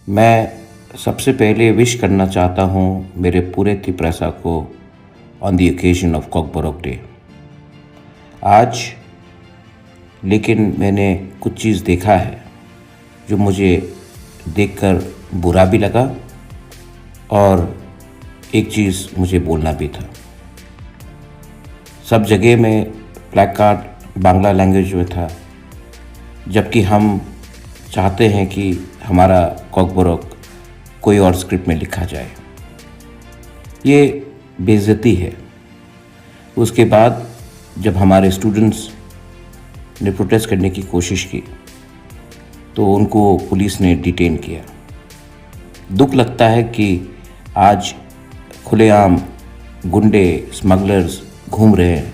मैं सबसे पहले विश करना चाहता हूँ मेरे पूरे तिप्रासा को on the occasion of Kokborok day. आज लेकिन मैंने कुछ चीज़ देखा है जो मुझे देखकर बुरा भी लगा और एक चीज़ मुझे बोलना भी था। सब जगह में प्लैकार्ड बांग्ला लैंग्वेज में था, जबकि हम चाहते हैं कि हमारा कॉकबोरोक कोई और स्क्रिप्ट में लिखा जाए। ये बेइज्जती है। उसके बाद जब हमारे स्टूडेंट्स ने प्रोटेस्ट करने की कोशिश की तो उनको पुलिस ने डिटेन किया। दुख लगता है कि आज खुलेआम गुंडे स्मगलर्स घूम रहे हैं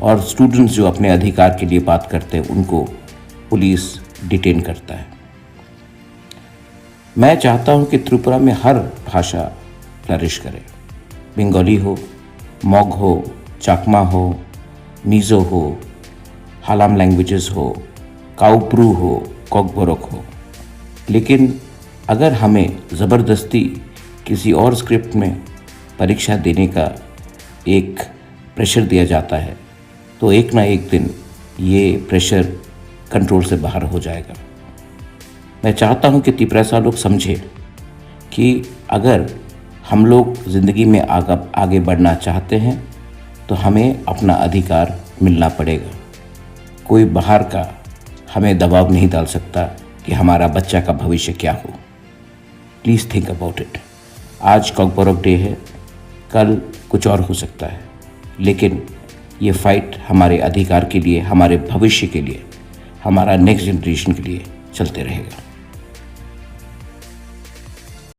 और स्टूडेंट्स जो अपने अधिकार के लिए बात करते हैं उनको पुलिस डिटेन करता है। मैं चाहता हूं कि त्रिपुरा में हर भाषा फ्लरिश करे। बंगाली हो, मॉग हो, चाकमा हो, मिज़ो हो, हालाम लैंग्वेजेस हो, काउप्रू हो, कॉकबोरोक हो। लेकिन अगर हमें ज़बरदस्ती किसी और स्क्रिप्ट में परीक्षा देने का एक प्रेशर दिया जाता है तो एक ना एक दिन ये प्रेशर कंट्रोल से बाहर हो जाएगा। मैं चाहता हूं कि तिप्रासा लोग समझें कि अगर हम लोग ज़िंदगी में आगे बढ़ना चाहते हैं तो हमें अपना अधिकार मिलना पड़ेगा। कोई बाहर का हमें दबाव नहीं डाल सकता कि हमारा बच्चा का भविष्य क्या हो। Please think about it. आज कॉकबोरोक डे है, कल कुछ और हो सकता है, लेकिन ये फाइट हमारे अधिकार के लिए, हमारे भविष्य के लिए, हमारा नेक्स्ट जनरेशन के लिए चलते रहेगा।